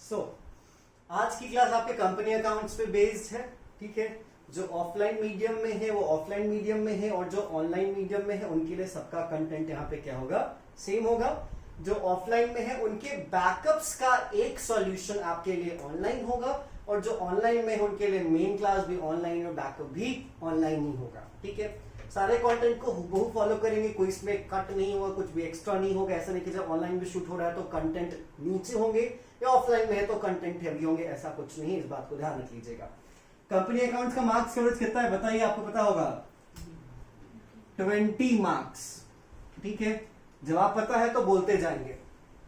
आज की क्लास आपके कंपनी अकाउंट्स पे बेस्ड है। ठीक है, जो ऑफलाइन मीडियम में है वो ऑफलाइन मीडियम में है और जो ऑनलाइन मीडियम में है उनके लिए सबका कंटेंट यहाँ पे क्या होगा, सेम होगा। जो ऑफलाइन में है उनके बैकअप्स का एक सॉल्यूशन आपके लिए ऑनलाइन होगा और जो ऑनलाइन में है उनके लिए मेन क्लास भी ऑनलाइन और बैकअप भी ऑनलाइन ही होगा। ठीक है, सारे कंटेंट को हूबहू फॉलो करेंगे, कोई इसमें कट नहीं होगा, कुछ भी एक्स्ट्रा नहीं होगा। ऐसा नहीं कि जब ऑनलाइन भी शूट हो रहा है तो कंटेंट नीचे होंगे या ऑफलाइन में है तो कंटेंट हैवी होंगे, ऐसा कुछ नहीं। इस बात को ध्यान रख लीजिएगा। कंपनी अकाउंट्स का मार्क्स कवरेज कितना है बताइए, आपको पता होगा 20 मार्क्स। ठीक है, जवाब पता है तो बोलते जाएंगे।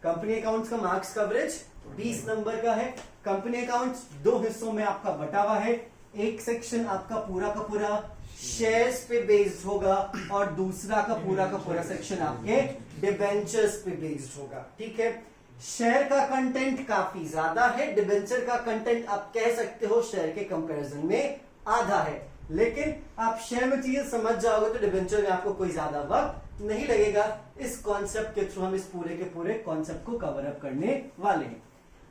कंपनी अकाउंट्स का मार्क्स कवरेज 20 नंबर का है। कंपनी अकाउंट्स दो हिस्सों में आपका बटा हुआ है। एक सेक्शन आपका पूरा का पूरा शेयर्स पे बेस्ड होगा और दूसरा का पूरा सेक्शन आपके डिबेंचर्स पे बेस्ड होगा। ठीक है, शेयर का कंटेंट काफी ज्यादा है, डिबेंचर का कंटेंट आप कह सकते हो शेयर के कंपैरिजन में आधा है। लेकिन आप शेयर में चीजें समझ जाओगे तो डिबेंचर में आपको कोई ज्यादा वक्त नहीं लगेगा। इस कॉन्सेप्ट के थ्रू हम इस पूरे के पूरे कॉन्सेप्ट को कवर अप करने वाले हैं।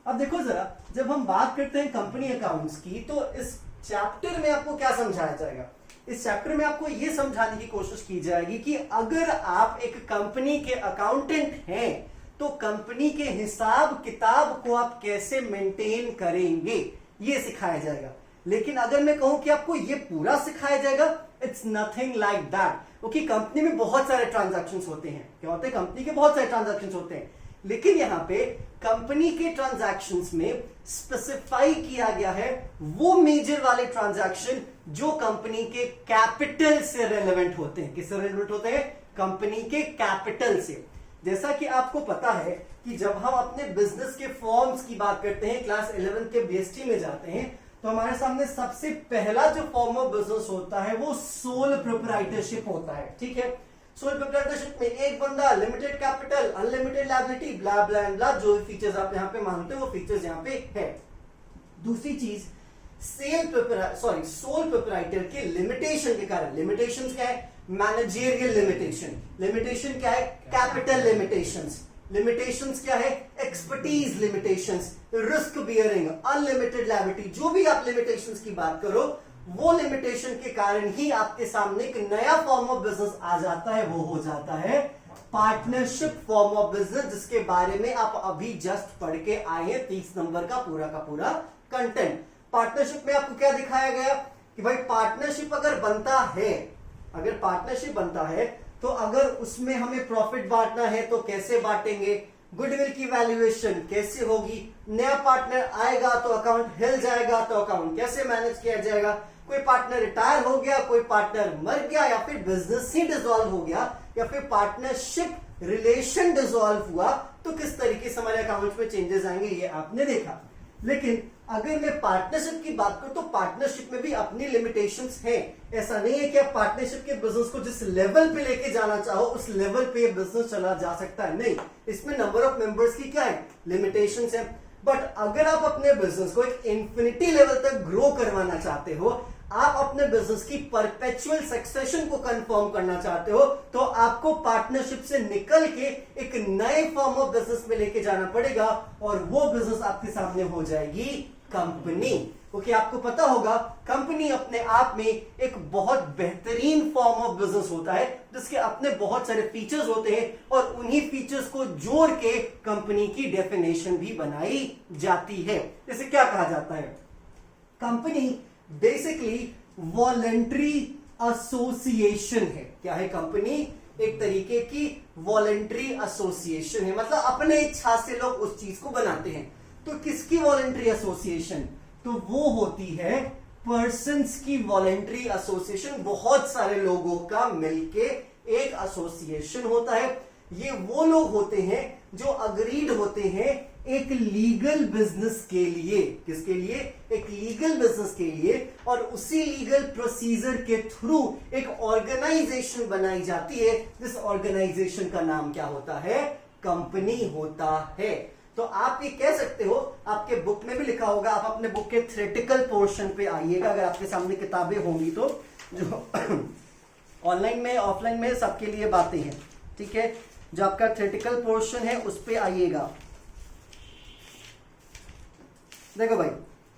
अब देखो जरा, जब हम बात करते हैं कंपनी अकाउंट्स की तो इस चैप्टर में आपको क्या समझाया जाएगा। इस चैप्टर में आपको यह समझाने की कोशिश की जाएगी कि अगर आप एक कंपनी के अकाउंटेंट हैं तो कंपनी के हिसाब किताब को आप कैसे मेंटेन करेंगे, ये सिखाया जाएगा। लेकिन अगर मैं कहूं कि आपको ये पूरा सिखाया जाएगा, इट्स नथिंग लाइक दैट। क्योंकि कंपनी में बहुत सारे ट्रांजैक्शंस होते हैं। क्या होते हैं? कंपनी के बहुत सारे ट्रांजैक्शंस होते हैं। लेकिन यहां पे कंपनी के ट्रांजैक्शंस में स्पेसिफाई किया गया है वो मेजर वाले ट्रांजैक्शन जो कंपनी के कैपिटल से रेलेवेंट होते हैं। किससे रेलेवेंट होते हैं? कंपनी के कैपिटल से। जैसा कि आपको पता है कि जब हम अपने बिजनेस के फॉर्म्स की बात करते हैं, क्लास 11 के बीएसटी में जाते हैं, तो हमारे सामने सबसे पहला जो फॉर्म ऑफ बिजनेस होता है वो सोल प्रोप्राइटरशिप होता है। ठीक है, सोल प्रोप्राइटरशिप में एक बंदा, लिमिटेड कैपिटल, अनलिमिटेड लायबिलिटी, ब्ला ब्ला ब्ला, जो भी फीचर्स आप यहाँ पे मानते हो वो फीचर्स यहाँ पे है। दूसरी चीज, सोल प्रोप्राइटर के लिमिटेशन के कारण, लिमिटेशंस क्या है? Managerial limitation. लिमिटेशन क्या है? Capital limitations. लिमिटेशंस क्या है? Expertise limitations, risk bearing, unlimited liability, जो भी आप लिमिटेशंस की बात करो वो लिमिटेशन के कारण ही आपके सामने एक नया फॉर्म ऑफ बिजनेस आ जाता है। वो हो जाता है पार्टनरशिप फॉर्म ऑफ बिजनेस, जिसके बारे में आप अभी जस्ट पढ़ के आए हैं। 30 नंबर का पूरा कंटेंट। पार्टनरशिप में आपको क्या दिखाया गया कि भाई पार्टनरशिप अगर बनता है, अगर पार्टनरशिप बनता है तो अगर उसमें हमें प्रॉफिट बांटना है तो कैसे बांटेंगे, गुडविल की वैल्यूएशन कैसे होगी, नया पार्टनर आएगा तो अकाउंट हिल जाएगा तो अकाउंट कैसे मैनेज किया जाएगा, कोई पार्टनर रिटायर हो गया, कोई पार्टनर मर गया, या फिर बिजनेस ही डिसॉल्व हो गया, या फिर पार्टनरशिप रिलेशन डिसॉल्व हुआ तो किस तरीके से हमारे अकाउंट में चेंजेस आएंगे, ये आपने देखा। लेकिन अगर मैं पार्टनरशिप की बात करूं तो पार्टनरशिप में भी अपनी लिमिटेशंस हैं। ऐसा नहीं है कि आप पार्टनरशिप के बिजनेस को जिस लेवल पे लेके जाना चाहो उस लेवल पे बिजनेस चला जा सकता है, नहीं। इसमें नंबर ऑफ मेंबर्स की क्या है? लिमिटेशंस है। बट अगर आप अपने बिजनेस को एक इंफिनिटी लेवल तक ग्रो करवाना चाहते हो, आप अपने बिजनेस की परपेचुअल सक्सेशन को कंफर्म करना चाहते हो, तो आपको पार्टनरशिप से निकल के एक नए फॉर्म ऑफ बिजनेस में लेके जाना पड़ेगा और वो बिजनेस आपके सामने हो जाएगी कंपनी। क्योंकि आपको पता होगा कंपनी अपने आप में एक बहुत बेहतरीन फॉर्म ऑफ बिजनेस होता है जिसके अपने बहुत सारे फीचर्स होते हैं और उन्हीं फीचर्स को जोड़ के कंपनी की डेफिनेशन भी बनाई जाती है। जैसे क्या कहा जाता है? कंपनी बेसिकली वॉलंटरी एसोसिएशन है। क्या है कंपनी? एक तरीके की वॉलंटरी एसोसिएशन है, मतलब अपने इच्छा से लोग उस चीज को बनाते हैं। तो किसकी वॉलंटरी एसोसिएशन? तो वो होती है पर्सन्स की वॉलंटरी एसोसिएशन। बहुत सारे लोगों का मिलके एक एसोसिएशन होता है। ये वो लोग होते हैं जो अग्रीड होते हैं एक लीगल बिजनेस के लिए। किसके लिए? एक लीगल बिजनेस के लिए। और उसी लीगल प्रोसीजर के थ्रू एक ऑर्गेनाइजेशन बनाई जाती है, जिस ऑर्गेनाइजेशन का नाम क्या होता है? कंपनी होता है। तो आप ये कह सकते हो, आपके बुक में भी लिखा होगा, आप अपने बुक के थ्योरेटिकल पोर्शन पे आइएगा, अगर आपके सामने किताबें होंगी तो, जो ऑनलाइन में ऑफलाइन में सबके लिए बातें हैं। ठीक है, जो आपका थ्योरेटिकल पोर्शन है उस पे आइएगा। देखो भाई,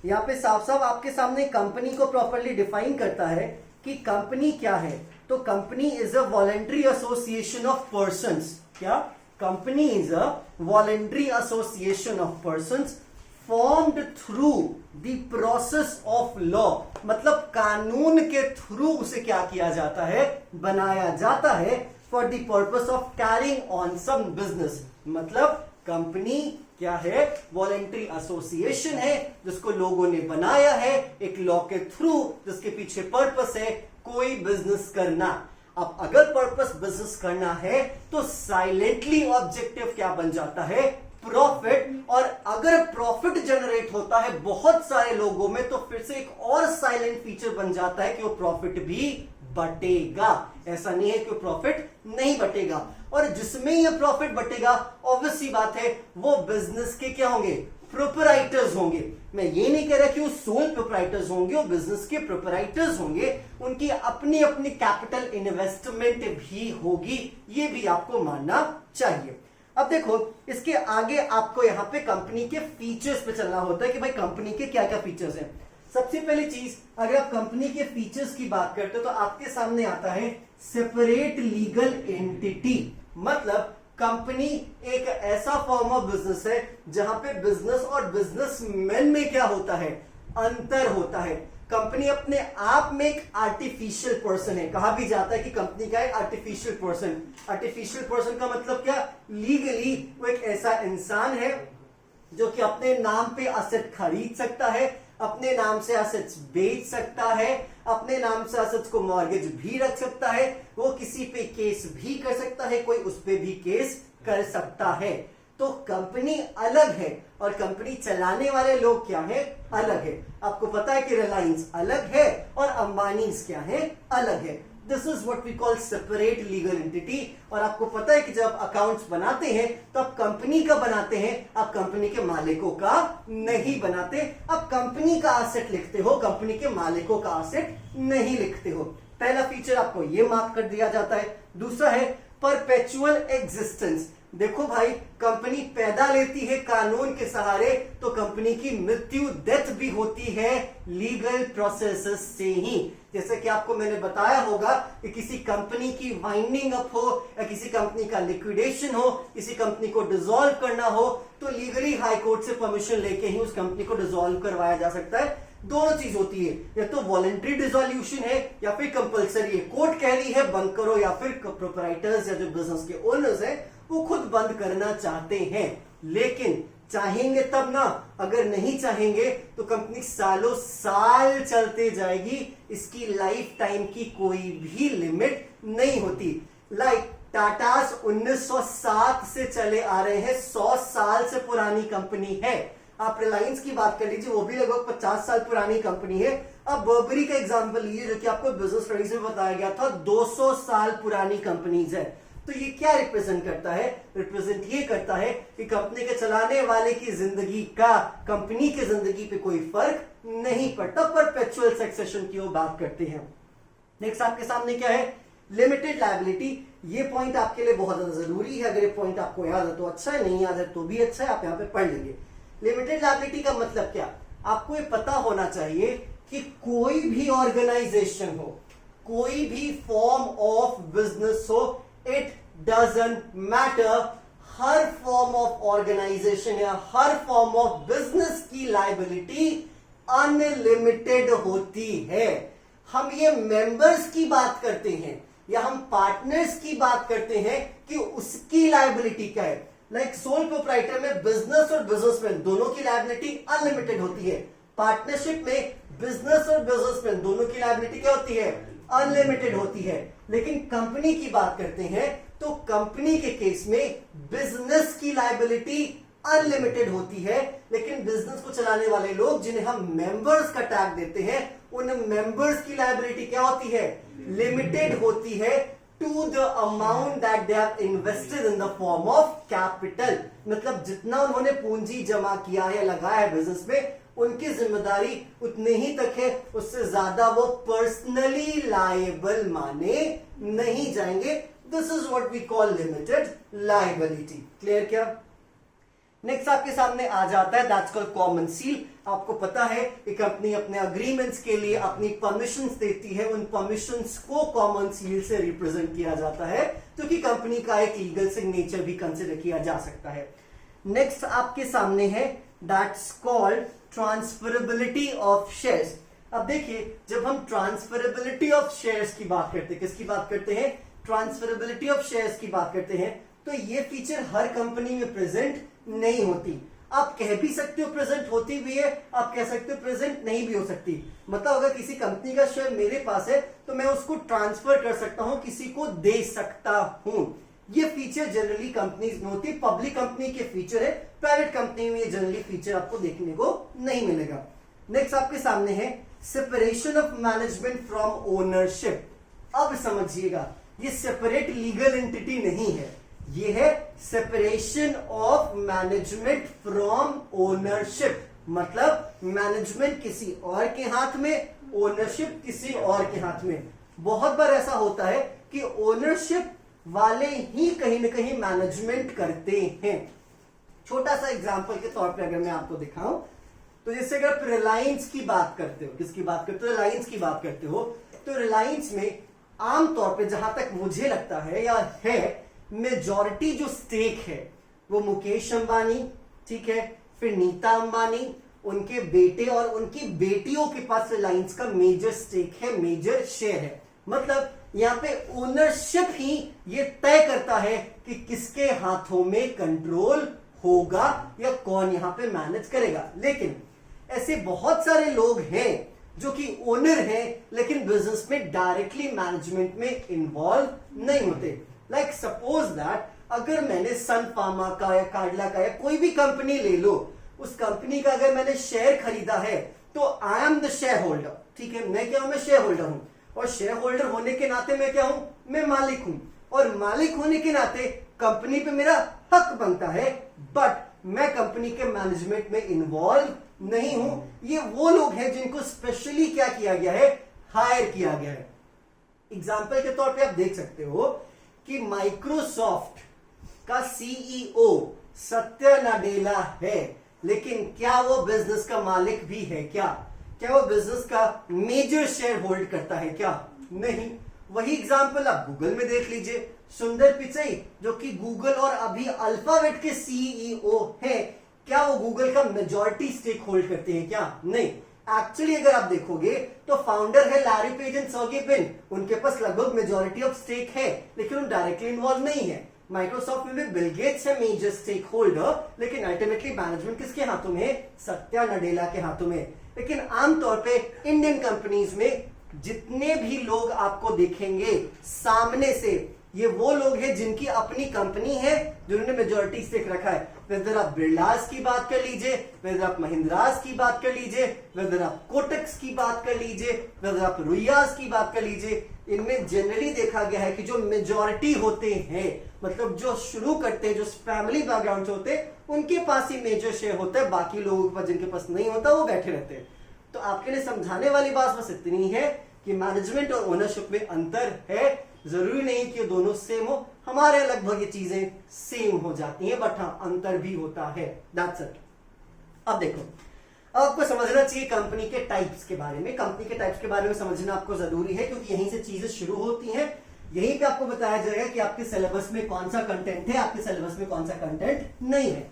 यहाँ पे साफ साफ आपके सामने कंपनी को प्रॉपरली डिफाइन करता है कि कंपनी क्या है। तो company is a voluntary association of persons. क्या? Company is a voluntary association of persons formed through the process of law. मतलब कानून के थ्रू उसे क्या किया जाता है? बनाया जाता है for the purpose of carrying on some business. मतलब कंपनी क्या है? वॉलेंट्री एसोसिएशन है जिसको लोगों ने बनाया है एक लॉ के थ्रू, जिसके पीछे पर्पस है कोई बिजनेस करना। अब अगर पर्पस बिजनेस करना है तो साइलेंटली ऑब्जेक्टिव क्या बन जाता है? प्रॉफिट। और अगर प्रॉफिट जनरेट होता है बहुत सारे लोगों में तो फिर से एक और साइलेंट फीचर बन जाता है कि वो प्रॉफिट भी बटेगा। ऐसा नहीं है कि प्रॉफिट नहीं बटेगा। और जिसमें यह प्रॉफिट बटेगा ऑब्वियस सी बात है वो बिजनेस के क्या होंगे? प्रोपराइटर्स होंगे। मैं ये नहीं कह रहा कि वो सोल प्रोपराइटर्स होंगे, वो बिजनेस के प्रोपराइटर्स होंगे। उनकी अपनी अपनी कैपिटल इन्वेस्टमेंट भी होगी, ये भी आपको मानना चाहिए। अब देखो, इसके आगे आपको यहां पे कंपनी के फीचर्स पे चलना होता है कि भाई कंपनी के क्या क्या फीचर्स हैं। सबसे पहली चीज, अगर आप कंपनी के फीचर्स की बात करते हो तो आपके सामने आता है सेपरेट लीगल एंटिटी। मतलब कंपनी एक ऐसा फॉर्म ऑफ बिजनेस है जहां पे बिजनेस और बिजनेसमैन में क्या होता है? अंतर होता है। कंपनी अपने आप में एक आर्टिफिशियल पर्सन है। कहा भी जाता है कि कंपनी का है आर्टिफिशियल पर्सन। आर्टिफिशियल पर्सन का मतलब क्या? लीगली वो एक ऐसा इंसान है जो कि अपने नाम पे असेट खरीद सकता है, अपने नाम से असेट्स बेच सकता है, अपने नाम से असेट्स को मॉर्गेज भी रख सकता है, वो किसी पे केस भी कर सकता है, कोई उस पे भी केस कर सकता है। तो कंपनी अलग है और कंपनी चलाने वाले लोग क्या है? अलग है। आपको पता है कि रिलायंस अलग है और अंबानी क्या है? अलग है। This is what we call separate legal entity. और आपको पता है कि जब अकाउंट्स बनाते हैं तो आप कंपनी का बनाते हैं, आप कंपनी के मालिकों का नहीं बनाते। आप कंपनी का एसेट लिखते हो, कंपनी के मालिकों का एसेट नहीं लिखते हो। पहला फीचर आपको ये मार्क कर दिया जाता है। दूसरा है परपेचुअल एग्जिस्टेंस। देखो भाई, कंपनी पैदा लेती है कानून के सहारे तो कंपनी की मृत्यु डेथ भी होती है लीगल प्रोसेसेस से ही। जैसे कि आपको मैंने बताया होगा कि किसी कंपनी की वाइंडिंग अप हो या किसी कंपनी का लिक्विडेशन हो, किसी कंपनी को डिसॉल्व करना हो तो लीगली हाई कोर्ट से परमिशन लेके ही उस कंपनी को डिसॉल्व करवाया जा सकता है। दोनों चीज होती है, या तो वॉलंटरी डिसॉल्यूशन है या फिर कंपलसरी है। कोर्ट कह रही है बंद करो, या फिर प्रोपराइटर्स या जो बिजनेस के ओनर्स हैं वो खुद बंद करना चाहते हैं। लेकिन चाहेंगे तब ना, अगर नहीं चाहेंगे तो कंपनी सालों साल चलते जाएगी। इसकी लाइफ टाइम की कोई भी लिमिट नहीं होती। लाइक टाटास 1907 से चले आ रहे हैं, 100 साल से पुरानी कंपनी है। आप रिलायंस की बात कर लीजिए, वो भी लगभग 50 साल पुरानी कंपनी है। अब बर्बरी का एग्जांपल लीजिए जो कि आपको बिजनेस स्टडीज में बताया गया था, 200 साल पुरानी कंपनीज है। तो ये क्या रिप्रेजेंट करता है? रिप्रेजेंट ये करता है कि कंपनी के चलाने वाले की जिंदगी का कंपनी की जिंदगी पे कोई फर्क नहीं पड़ता। परपेचुअल सक्सेशन की वो बात करते हैं। नेक्स्ट आपके सामने क्या है? Limited liability. ये पॉइंट आपके लिए बहुत ज्यादा जरूरी है। अगर ये पॉइंट आपको याद है तो अच्छा है, नहीं याद है तो भी अच्छा है, आप यहाँ पे पढ़ लेंगे। लिमिटेड लायबिलिटी का मतलब क्या? आपको ये पता होना चाहिए कि कोई भी ऑर्गेनाइजेशन हो, कोई भी फॉर्म ऑफ बिजनेस हो, इट डजंट मैटर, हर फॉर्म ऑफ ऑर्गेनाइजेशन या हर फॉर्म ऑफ बिजनेस की लायबिलिटी अनलिमिटेड होती है। हम ये मेंबर्स की बात करते हैं या हम पार्टनर्स की बात करते हैं कि उसकी लायबिलिटी क्या है। लाइक सोल प्रोप्राइटर में बिजनेस और बिजनेसमैन दोनों की लायबिलिटी अनलिमिटेड होती है। पार्टनरशिप में बिजनेस और बिजनेसमैन दोनों की लायबिलिटी क्या होती है? अनलिमिटेड होती है। लेकिन कंपनी की बात करते हैं तो कंपनी के केस में बिजनेस की लायबिलिटी अनलिमिटेड होती है, लेकिन बिजनेस को चलाने वाले लोग जिन्हें हम मेंबर्स का टैग देते हैं उन मेंबर्स की लायबिलिटी क्या होती है? लिमिटेड होती है to the amount that they have invested in the form of capital. मतलब जितना उन्होंने पूंजी जमा किया है, लगाया है बिजनेस में, उनकी जिम्मेदारी उतने ही तक है, उससे ज्यादा वो पर्सनली लायबल माने नहीं जाएंगे। This is what we call limited liability. Clear क्या? नेक्स्ट आपके सामने आ जाता है दैट्स कॉल्ड कॉमन सील। आपको पता है कि कंपनी अपने अग्रीमेंट्स के लिए अपनी परमिशंस देती है, उन परमिशंस को कॉमन सील से रिप्रेजेंट किया जाता है, क्योंकि कंपनी का एक लीगल सिग्नेचर भी कंसिडर किया जा सकता है। नेक्स्ट आपके सामने है that's called transferability of shares. अब देखिए, जब हम ट्रांसफरेबिलिटी ऑफ शेयर्स की बात करते हैं, किसकी बात करते हैं, ट्रांसफरेबिलिटी ऑफ शेयर्स की बात करते हैं, तो ये फीचर हर कंपनी में प्रेजेंट नहीं होती। आप कह भी सकते हो प्रेजेंट होती भी है, आप कह सकते हो प्रेजेंट नहीं भी हो सकती। मतलब अगर किसी कंपनी का शेयर मेरे पास है तो मैं उसको ट्रांसफर कर सकता हूं, किसी को दे सकता हूं। ये फीचर जनरली कंपनीज में होती है, पब्लिक कंपनी के फीचर है, प्राइवेट कंपनी में ये जनरली फीचर आपको देखने को नहीं मिलेगा। नेक्स्ट आपके सामने है separation of management from ownership. अब समझिएगा, ये सेपरेट लीगल एंटिटी नहीं है, ये है separation of management from ownership. मतलब मैनेजमेंट किसी और के हाथ में, ओनरशिप किसी और के हाथ में। बहुत बार ऐसा होता है कि ओनरशिप वाले ही कहीं ना कहीं मैनेजमेंट करते हैं। छोटा सा एग्जांपल के तौर पे अगर मैं आपको दिखाऊं, तो जैसे अगर आप रिलायंस की बात करते हो, किसकी बात करते हो, रिलायंस की बात करते हो, तो रिलायंस में आमतौर पे जहां तक मुझे लगता है या है, मेजॉरिटी जो स्टेक है वो मुकेश अंबानी, ठीक है, फिर नीता अंबानी, उनके बेटे और उनकी बेटियों के पास रिलायंस का मेजर स्टेक है, मेजर शेयर है। मतलब यहां पे ओनरशिप ही ये तय करता है कि किसके हाथों में कंट्रोल होगा या कौन यहां पे मैनेज करेगा। लेकिन ऐसे बहुत सारे लोग हैं जो कि ओनर हैं लेकिन बिजनेस में डायरेक्टली मैनेजमेंट में इन्वॉल्व नहीं होते। लाइक सपोज दैट अगर मैंने सन फार्मा का या कार्डला का या कोई भी कंपनी ले लो, उस कंपनी का अगर मैंने शेयर खरीदा है तो I am the share holder, ठीक है, मैं क्या हूं, मैं शेयर होल्डर हूं, और शेयर होल्डर होने के नाते मैं क्या हूं, मैं मालिक हूं, और मालिक होने के नाते कंपनी पे मेरा हक बनता है, बट मैं कंपनी के मैनेजमेंट में इन्वॉल्व नहीं हूं। ये वो लोग हैं जिनको स्पेशली क्या किया गया है, हायर किया गया है। एग्जाम्पल के तौर पे आप देख सकते हो कि माइक्रोसॉफ्ट का सीईओ सत्या नाडेला है, लेकिन क्या वो बिजनेस का मालिक भी है, क्या वो बिजनेस का मेजर शेयर होल्ड करता है, क्या नहीं। वही एग्जाम्पल आप गूगल में देख लीजिए, सुंदर पिचई जो कि गूगल और अभी अल्फाबेट के सीईओ हैं, क्या वो गूगल का मेजॉरिटी स्टेक होल्ड करते हैं, क्या नहीं। एक्चुअली अगर आप देखोगे तो फाउंडर है Larry page and Sergey Brin, उनके पास लगभग मेजॉरिटी ऑफ स्टेक है, लेकिन वो डायरेक्टली इन्वॉल्व नहीं है। माइक्रोसॉफ्ट में भी बिल गेट्स है मेजर स्टेक होल्डर, लेकिन अल्टीमेटली मैनेजमेंट किसके हाथों में है, सत्या नाडेला के हाथों में। लेकिन आमतौर पे इंडियन कंपनीज में जितने भी लोग आपको देखेंगे सामने से, ये वो लोग हैं जिनकी अपनी कंपनी है, जिन्होंने मेजॉरिटी स्टेक रखा है। वेदर आप बिरलास की बात कर लीजिए, वेदर आप महिंद्रास की बात कर लीजिए, वेदर आप कोटक्स की बात कर लीजिए, वेदर आप रुइयास की बात कर लीजिए, इनमें जनरली देखा गया है कि जो मेजॉरिटी होते हैं, मतलब जो शुरू करते हैं, जो फैमिली बैकग्राउंड से होते हैं, उनके पास ही मेजर शेयर होता है, बाकी लोगों के पास जिनके पास नहीं होता वो बैठे रहते हैं। तो आपके लिए समझाने वाली बात बस इतनी है कि मैनेजमेंट और ओनरशिप में अंतर है। जरूरी नहीं कि दोनों सेम हो, हमारे लगभग ये चीजें सेम हो जाती हैं, बट हाँ अंतर भी होता है, दैट्स इट। अब देखो, अब आपको समझना चाहिए कंपनी के टाइप्स के बारे में। कंपनी के टाइप्स के बारे में समझना आपको जरूरी है, क्योंकि यहीं से चीजें शुरू होती हैं। यहीं पे आपको बताया जाएगा कि आपके सिलेबस में कौन सा कंटेंट है, आपके सिलेबस में कौन सा कंटेंट नहीं है।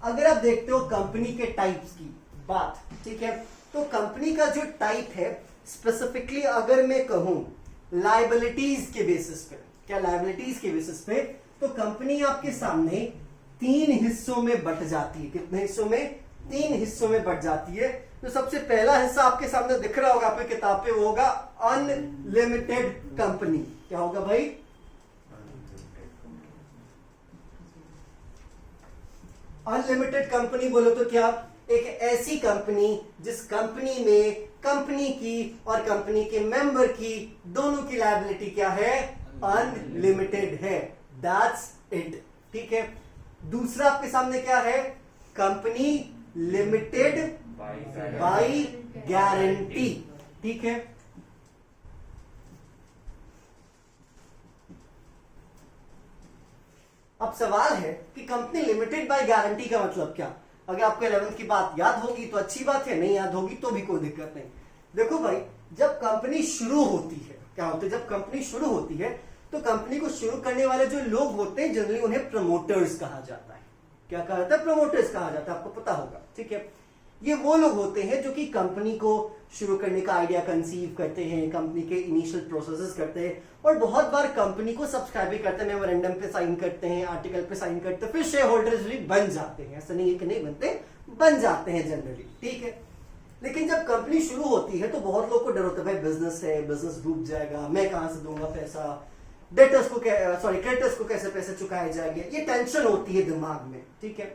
अगर आप देखते हो कंपनी के टाइप्स की बात, ठीक है, तो कंपनी का जो टाइप है स्पेसिफिकली अगर मैं कहूं लायबिलिटीज के बेसिस पे, क्या लायबिलिटीज के बेसिस पे, तो कंपनी आपके सामने 3 हिस्सों में बट जाती है। कितने हिस्सों में? 3 हिस्सों में बट जाती है। तो सबसे पहला हिस्सा आपके सामने दिख रहा होगा आपकी किताब पे, वो होगा अनलिमिटेड कंपनी। क्या होगा भाई? अनलिमिटेड कंपनी बोलो तो क्या? एक ऐसी कंपनी जिस कंपनी में कंपनी की और कंपनी के मेंबर की दोनों की लायबिलिटी क्या है? अनलिमिटेड है। दैट्स इट, ठीक है। दूसरा आपके सामने क्या है? कंपनी लिमिटेड बाय गारंटी, ठीक है। अब सवाल है कि कंपनी लिमिटेड बाय गारंटी का मतलब क्या? अगर आपको 11th की बात याद होगी तो अच्छी बात है, नहीं याद होगी तो भी कोई दिक्कत नहीं। देखो भाई, जब कंपनी शुरू होती है, क्या होता है जब कंपनी शुरू होती है तो कंपनी को शुरू करने वाले जो लोग होते हैं जनरली उन्हें प्रमोटर्स कहा जाता है। क्या कहा जाता है? प्रमोटर्स कहा जाता है, आपको पता होगा, ठीक है। ये वो लोग होते हैं जो कि कंपनी को शुरू करने का आइडिया कंसीव करते हैं, कंपनी के इनिशियल प्रोसेसेस करते हैं और बहुत बार कंपनी को सब्सक्राइब भी करते हैं, मेमोरेंडम पे साइन करते हैं, आर्टिकल पे साइन करते हैं, फिर शेयर होल्डर्स भी बन जाते हैं। ऐसा नहीं है कि नहीं बनते, बन जाते हैं जनरली, ठीक है। लेकिन जब कंपनी शुरू होती है तो बहुत लोग को डर होता है, भाई बिजनेस है, बिजनेस डूब जाएगा, मैं कहां से दूंगा पैसा, डेटर्स को क्रेडिटर्स को कैसे पैसे चुकाए जाएंगे, ये टेंशन होती है दिमाग में, ठीक है।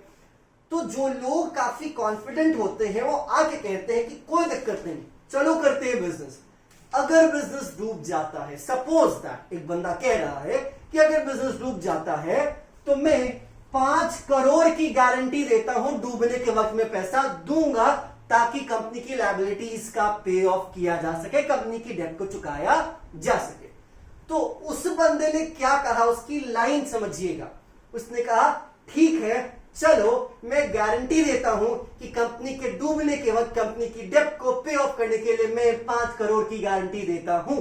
तो जो लोग काफी कॉन्फिडेंट होते हैं वो आके कहते हैं कि कोई दिक्कत नहीं, चलो करते हैं बिजनेस। अगर बिजनेस डूब जाता है, सपोज दैट एक बंदा कह रहा है कि अगर बिजनेस डूब जाता है तो मैं 5 करोड़ की गारंटी देता हूं, डूबने के वक्त में पैसा दूंगा ताकि कंपनी की लायबिलिटीज का पे ऑफ किया जा सके, कंपनी की डेट को चुकाया जा सके। तो उस बंदे ने क्या कहा, उसकी लाइन समझिएगा। उसने कहा ठीक है, चलो मैं गारंटी देता हूं कि कंपनी के डूबने के वक्त कंपनी की डेट को पे ऑफ करने के लिए मैं 5 करोड़ की गारंटी देता हूं।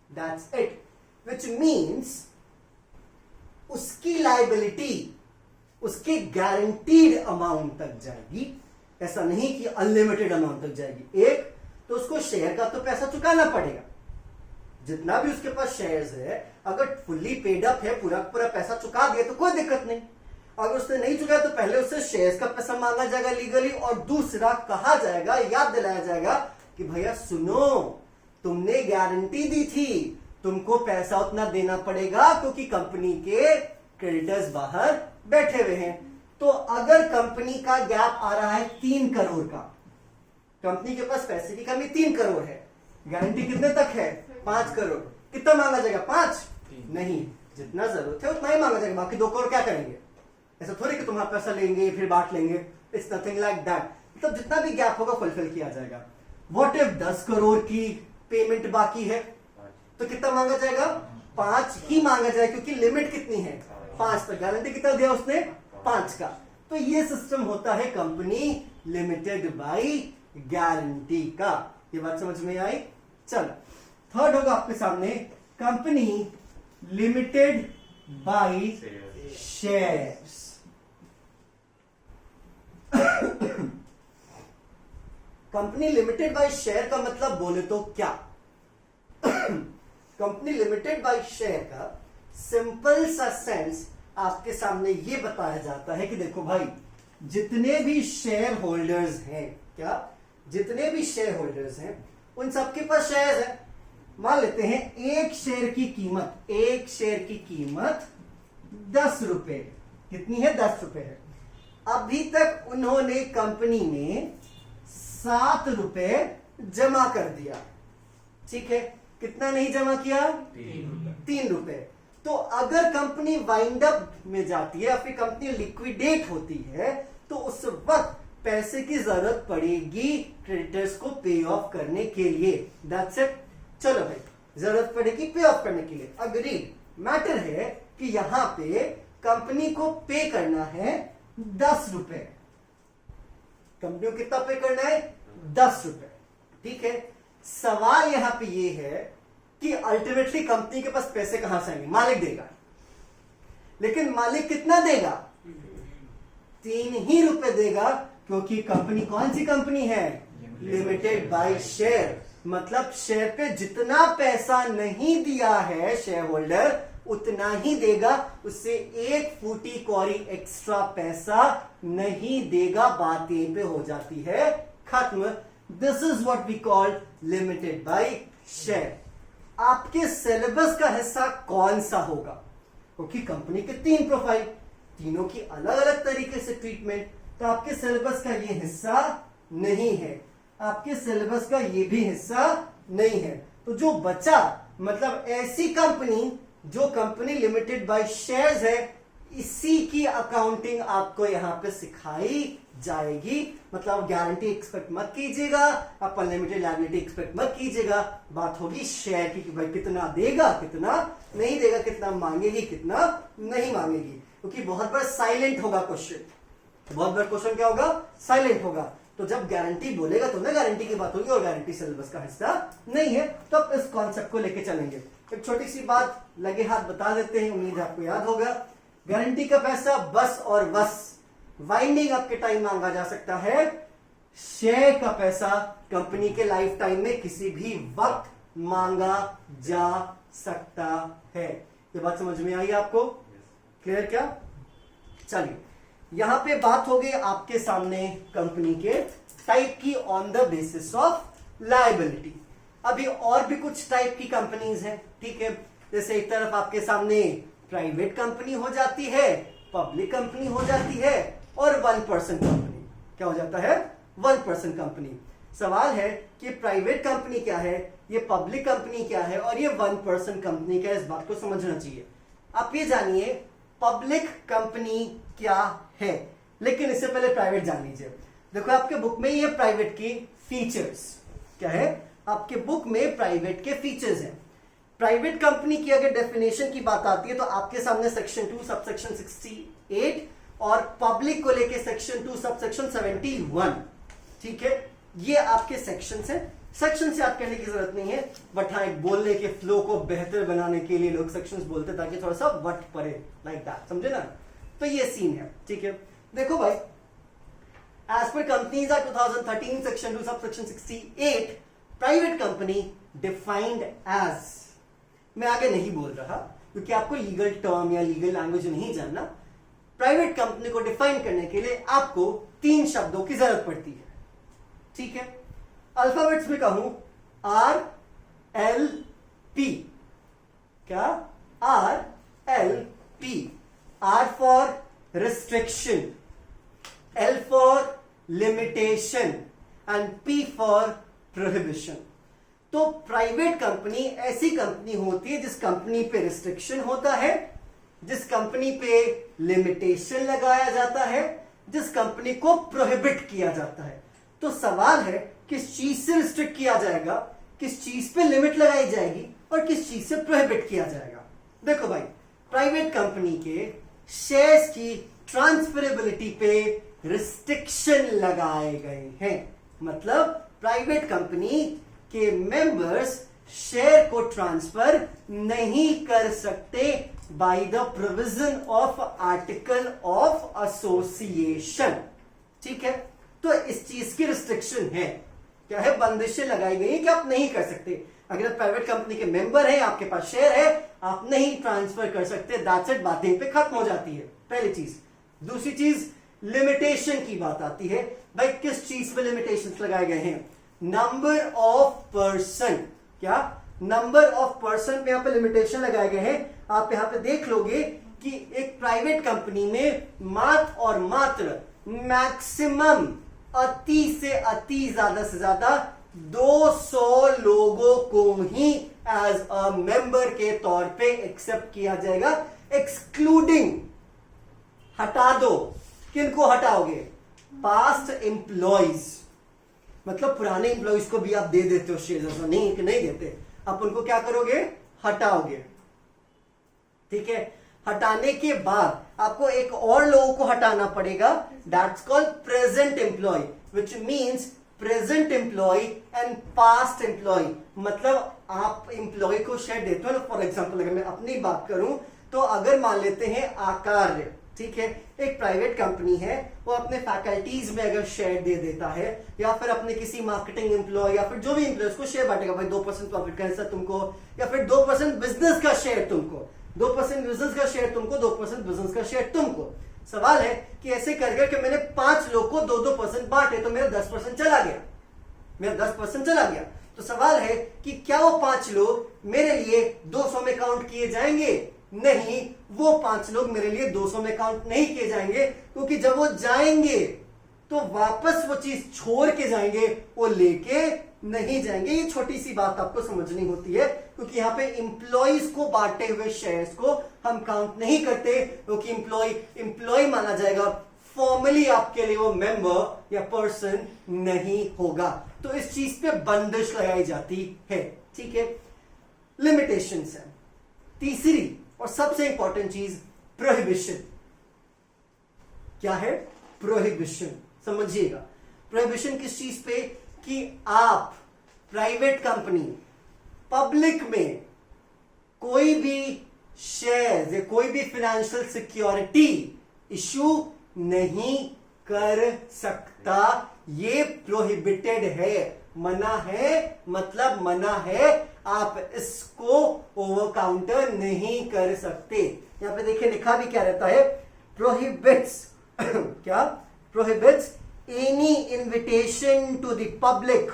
दैट्स इट, विच मीन्स उसकी लायबिलिटी उसके गारंटीड अमाउंट तक जाएगी, ऐसा नहीं कि अनलिमिटेड अमाउंट तक जाएगी। एक तो उसको शेयर का तो पैसा चुकाना पड़ेगा, जितना भी उसके पास शेयर्स है, अगर फुल्ली पेड अप है, पूरा पूरा पैसा चुका दिया तो कोई दिक्कत नहीं। अगर उसने नहीं चुकाया तो पहले उससे शेयर्स का पैसा मांगा जाएगा लीगली, और दूसरा कहा जाएगा, याद दिलाया जाएगा कि भैया सुनो, तुमने गारंटी दी थी, तुमको पैसा उतना देना पड़ेगा क्योंकि कंपनी के क्रेडिटर्स बाहर बैठे हुए हैं। तो अगर कंपनी का गैप आ रहा है 3 करोड़ का, कंपनी के पास पैसे की कमी 3 करोड़ है, गारंटी कितने तक है? 5 करोड़। कितना मांगा जाएगा? 5 नहीं, जितना जरूरत है उतना ही मांगा जाएगा, बाकी 2 करोड़ क्या करेंगे? ऐसा थोड़ी कि तुम्हारा पैसा लेंगे फिर बांट लेंगे, इट्स नथिंग लाइक दैट। मतलब जितना भी गैप होगा फुलफिल किया जाएगा। व्हाट इफ 10 करोड़ की पेमेंट बाकी है तो कितना मांगा जाएगा? 5 ही मांगा जाएगा, क्योंकि लिमिट कितनी है? 5 तक। गारंटी कितना दिया उसने? 5 का। तो ये सिस्टम होता है कंपनी लिमिटेड बाय गारंटी का। ये बात समझ में आई? चलो, थर्ड होगा आपके सामने company limited by shares. Company limited by share का मतलब बोले तो क्या? कंपनी लिमिटेड बाय शेयर का सिंपल सा सेंस आपके सामने ये बताया जाता है कि देखो भाई, जितने भी शेयर होल्डर्स हैं, क्या जितने भी शेयर होल्डर्स हैं उन सबके पास शेयर्स है। मान लेते हैं एक शेयर की कीमत 10 रुपए। कितनी है? 10 रुपए है। अभी तक उन्होंने कंपनी में 7 रुपए जमा कर दिया, ठीक है। कितना नहीं जमा किया? 3 रुपए। तो अगर कंपनी वाइंड अप में जाती है या फिर कंपनी लिक्विडेट होती है तो उस वक्त पैसे की जरूरत पड़ेगी क्रेडिटर्स को पे ऑफ करने के लिए। That's it. चलो भाई, जरूरत पड़ेगी पे ऑफ करने के लिए, अग्रीड। मैटर है कि यहां पे कंपनी को पे करना है 10 रुपए। कंपनी को कितना पे करना है? 10 रुपए, ठीक है। सवाल यहां पे ये है कि अल्टीमेटली कंपनी के पास पैसे कहां से आएंगे? मालिक देगा, लेकिन मालिक कितना देगा? 3 ही रुपए देगा, क्योंकि कंपनी कौन सी कंपनी है? Limited by share. मतलब शेयर पे जितना पैसा नहीं दिया है शेयर होल्डर उतना ही देगा, उससे 1 फूटी कौड़ी एक्स्ट्रा पैसा नहीं देगा। बात यहीं पे हो जाती है खत्म। This is what we call limited by share. आपके सिलेबस का हिस्सा कौन सा होगा? क्योंकि कंपनी के 3 प्रोफाइल, तीनों की अलग अलग तरीके से ट्रीटमेंट, तो आपके सिलेबस का ये हिस्सा नहीं है, आपके सिलेबस का ये भी हिस्सा नहीं है। तो जो बचा, मतलब ऐसी कंपनी जो कंपनी लिमिटेड बाय शेयर्स है, इसी की अकाउंटिंग आपको यहां पे सिखाई जाएगी। मतलब गारंटी एक्सपेक्ट मत कीजिएगा, अपन लिमिटेड लायबिलिटी एक्सपेक्ट मत कीजिएगा। बात होगी शेयर की कि भाई कितना देगा, कितना नहीं देगा, कितना मांगेगी, कितना नहीं मांगेगी, क्योंकि बहुत बार साइलेंट होगा क्वेश्चन। बहुत बार क्वेश्चन क्या होगा, साइलेंट होगा। तो जब गारंटी बोलेगा तो ना गारंटी की बात होगी, और गारंटी सिलेबस का हिस्सा नहीं है। तो अब इस कॉन्सेप्ट को लेके चलेंगे। एक छोटी सी बात लगे हाथ बता देते हैं, उम्मीद आपको याद होगा। गारंटी का पैसा बस और बस वाइंडिंग अप के टाइम मांगा जा सकता है। शेयर का पैसा कंपनी के लाइफ टाइम में किसी भी वक्त मांगा जा सकता है। ये बात समझ में आई आपको? क्लियर क्या? चलिए, यहां पे बात हो गई आपके सामने कंपनी के टाइप की on the basis of liability. अभी और भी कुछ टाइप की कंपनीज हैं, ठीक है। जैसे एक तरफ आपके सामने प्राइवेट कंपनी हो जाती है, पब्लिक कंपनी हो जाती है, और 1% कंपनी। क्या हो जाता है? 1% कंपनी। सवाल है कि प्राइवेट कंपनी क्या है, ये पब्लिक कंपनी क्या है, और ये 1% कंपनी क्या है। इस बात को समझना चाहिए। आप ये जानिए पब्लिक कंपनी क्या है, लेकिन इससे पहले प्राइवेट जान लीजिए। देखो आपके बुक में ये प्राइवेट की फीचर्स क्या है, आपके बुक में प्राइवेट के फीचर्स हैं। प्राइवेट कंपनी की अगर डेफिनेशन की बात आती है तो आपके सामने सेक्शन 2 सबसेक्शन 68 और पब्लिक को लेके सेक्शन 2 सबसेक्शन 71, ठीक है। ये आपके सेक्शन है। सेक्शन से याद करने की जरूरत नहीं है, बट हाँ एक बोलने के फ्लो को बेहतर बनाने के लिए लोग सेक्शंस बोलते हैं ताकि थोड़ा सा वट पड़े, लाइक दैट, समझे ना। तो ये सीन है, ठीक है। देखो भाई, as per companies act 2013 section 2 subsection 68, private company defined as, मैं आगे नहीं बोल रहा क्योंकि आपको लीगल टर्म या लीगल लैंग्वेज नहीं जानना। प्राइवेट कंपनी को डिफाइन करने के लिए आपको 3 शब्दों की जरूरत पड़ती है, ठीक है। अल्फाबेट्स में कहूं RLP, क्या? RLP, R for restriction, L for limitation and P for prohibition. तो प्राइवेट कंपनी ऐसी कंपनी होती है जिस कंपनी पे रिस्ट्रिक्शन होता है, जिस कंपनी पे लिमिटेशन लगाया जाता है, जिस कंपनी को प्रोहिबिट किया जाता है। तो सवाल है किस चीज से रिस्ट्रिक्ट किया जाएगा, किस चीज पे लिमिट लगाई जाएगी, और किस चीज से प्रोहिबिट किया जाएगा। देखो भाई, प्राइवेट कंपनी के शेयर्स की ट्रांसफरेबिलिटी पे रिस्ट्रिक्शन लगाए गए हैं। मतलब प्राइवेट कंपनी के मेंबर्स शेयर को ट्रांसफर नहीं कर सकते by the provision of article of association, ठीक है। तो इस चीज की रिस्ट्रिक्शन है, क्या है, बंदिशें लगाई गई है कि आप नहीं कर सकते। अगर प्राइवेट कंपनी के मेंबर है, आपके पास शेयर है, आप नहीं ट्रांसफर कर सकते। दैट्स इट, बात यहीं पे खत्म हो जाती है, पहली चीज। दूसरी चीज, लिमिटेशन की बात आती है। भाई किस चीज पे लिमिटेशंस लगाए गए हैं? नंबर ऑफ पर्सन, क्या? नंबर ऑफ पर्सन पे यहां पे लिमिटेशन लगाए गए हैं। आप यहां पे देख लोगे कि एक प्राइवेट कंपनी में मात्र और मात्र मैक्सिमम अति से अति ज्यादा से ज्यादा 200 लोगों को ही एज अ मेंबर के तौर पे एक्सेप्ट किया जाएगा। एक्सक्लूडिंग, हटा दो, किनको हटाओगे? पास्ट एम्प्लॉइज, मतलब पुराने एम्प्लॉइज को भी आप दे देते हो शेयर, ऐसा नहीं कि नहीं देते, आप उनको क्या करोगे? हटाओगे, ठीक है। हटाने के बाद आपको एक और लोगों को हटाना पड़ेगा, that's called present employ, which means present employ and past employ. मतलब आप एम्प्लॉय को शेयर देते हो ना। फॉर एग्जाम्पल अगर मैं अपनी बात करूं तो अगर मान लेते हैं आकार्य, ठीक है, एक प्राइवेट कंपनी है, वो अपने फैकल्टीज में अगर शेयर दे देता है, या फिर अपने किसी मार्केटिंग एम्प्लॉय या फिर जो भी एम्प्लॉय को शेयर बांटेगा, भाई 2% प्रॉफिट का हिस्सा तुमको, या फिर 2% बिजनेस का शेयर तुमको, 2% बिजनेस का शेयर तुमको, 2% बिजनेस का शेयर तुमको। सवाल है कि ऐसे कर करके मैंने 5 लोग को 2-2% बांटे तो मेरा 10% चला गया, मेरा 10% चला गया। तो सवाल है कि क्या वो 5 लोग मेरे लिए 200 में काउंट किए जाएंगे? नहीं, वो 5 लोग मेरे लिए 200 में काउंट नहीं किए जाएंगे, क्योंकि जब वो जाएंगे तो वापस वो चीज छोड़ के जाएंगे, वो लेके नहीं जाएंगे। ये छोटी सी बात आपको समझनी होती है, क्योंकि यहाँ पे एम्प्लॉइज को बांटे हुए शेयर्स को हम काउंट नहीं करते, क्योंकि एम्प्लॉय माना जाएगा, फॉर्मली आपके लिए वो मेंबर या पर्सन नहीं होगा। तो इस चीज पे बंदिश लगाई जाती है, ठीक है। लिमिटेशंस है। तीसरी और सबसे इंपॉर्टेंट चीज प्रोहिबिशन। क्या है? प्रोहिबिशन। समझिएगा, प्रोहिबिशन किस चीज पे? कि आप प्राइवेट कंपनी पब्लिक में कोई भी शेयर्स या कोई भी फाइनेंशियल सिक्योरिटी इशू नहीं कर सकता। ये प्रोहिबिटेड है, मना है, मतलब मना है। आप इसको ओवर काउंटर नहीं कर सकते। यहां पे देखिए लिखा भी क्या रहता है? प्रोहिबिट्स क्या? Prohibits any invitation to the public.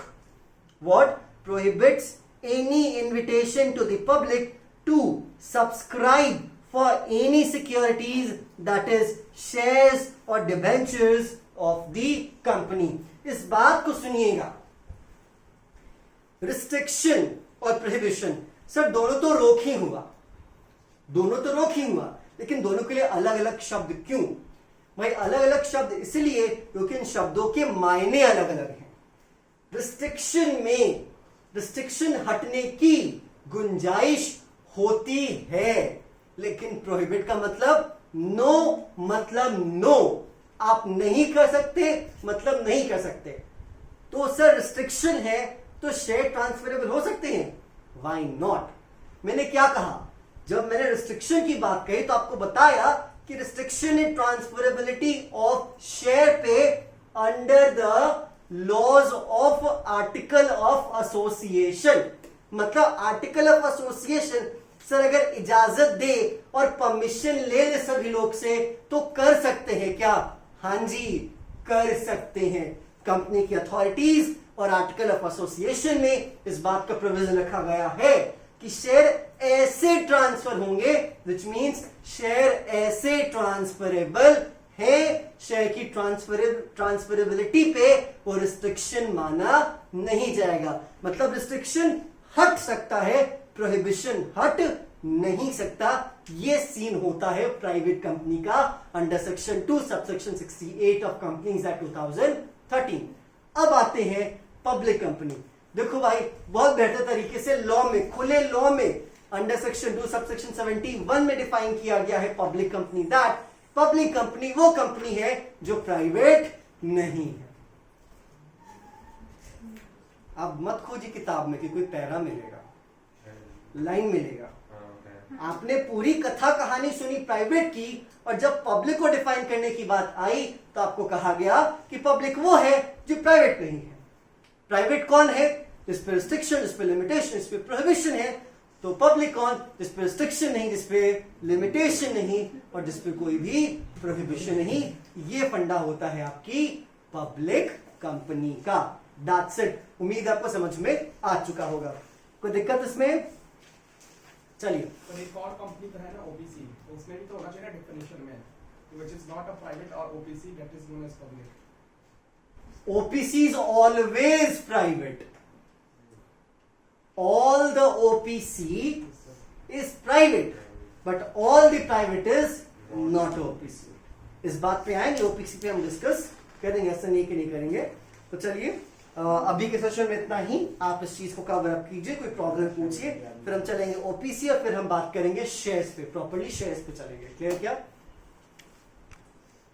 What? Prohibits any invitation to the public to subscribe for any securities, that is shares or debentures of the company. इस बात को सुनिएगा, रिस्ट्रिक्शन और प्रोहिबिशन सर दोनों तो रोक ही हुआ, लेकिन दोनों के लिए अलग अलग शब्द क्यों? भाई अलग अलग शब्द इसलिए क्योंकि इन शब्दों के मायने अलग अलग हैं। रिस्ट्रिक्शन में रिस्ट्रिक्शन हटने की गुंजाइश होती है, लेकिन प्रोहिबिट का मतलब नो, मतलब नो, आप नहीं कर सकते, मतलब नहीं कर सकते। तो सर रिस्ट्रिक्शन है तो शेयर ट्रांसफरेबल हो सकते हैं, व्हाई नॉट? मैंने क्या कहा? जब मैंने रिस्ट्रिक्शन की बात कही तो आपको बताया कि restriction in transferability of share पे under the laws of article of association. मतलब आर्टिकल ऑफ एसोसिएशन सर अगर इजाजत दे और परमिशन ले ले सभी लोग से तो कर सकते हैं क्या? हां जी, कर सकते हैं। कंपनी की अथॉरिटीज और आर्टिकल ऑफ एसोसिएशन में इस बात का प्रोविजन रखा गया है कि शेयर ऐसे ट्रांसफर होंगे, विच मीन्स शेयर ऐसे ट्रांसफरेबल है, शेयर की ट्रांसफरेबिलिटी पे वो रिस्ट्रिक्शन माना नहीं जाएगा। मतलब रिस्ट्रिक्शन हट सकता है, प्रोहिबिशन हट नहीं सकता। ये सीन होता है प्राइवेट कंपनी का under section 2 subsection 68 of companies act 2013। अब आते हैं पब्लिक कंपनी। देखो भाई बहुत बेहतर तरीके से लॉ में, खुले लॉ में अंडर सेक्शन 2 सबसेक्शन 71 में डिफाइन किया गया है public company. That public company वो कंपनी है जो प्राइवेट नहीं है। अब मत खोजिए किताब में कि कोई पैरा मिलेगा, लाइन मिलेगा। आपने पूरी कथा कहानी सुनी प्राइवेट की, और जब पब्लिक को डिफाइन करने की बात आई तो आपको कहा गया कि पब्लिक वो है जो प्राइवेट नहीं है। प्राइवेट कौन है? जिस पे रिस्ट्रिक्शन, जिस पे लिमिटेशन, जिस पे प्रोहिबिशन है। तो पब्लिक कौन? जिस पे रिस्ट्रिक्शन नहीं, जिस पे लिमिटेशन नहीं, और जिस पे कोई भी प्रोहिबिशन नहीं। ये फंडा होता है आपकी पब्लिक कंपनी का। That's it. उम्मीद आपको समझ में आ चुका होगा। कोई दिक्कत इसमें? चलिए तो एक और कंपनी तो है ना ओपीसी, तो उसमें भी तो होना चाहिए डेफिनेशन में, which is not a private और OPC that is known as public. OPC is always private. All the OPC is private, but all the private is not OPC. इस बात पे आएंगे, OPC पे हम डिस्कस करेंगे, ऐसा नहीं कि नहीं करेंगे। तो चलिए अभी के सेशन में इतना ही। आप इस चीज को कवर अप कीजिए, कोई प्रॉब्लम पूछिए, फिर हम चलेंगे OPC और फिर हम बात करेंगे शेयर्स पे, प्रॉपर्ली शेयर्स पे चलेंगे। क्लियर क्या?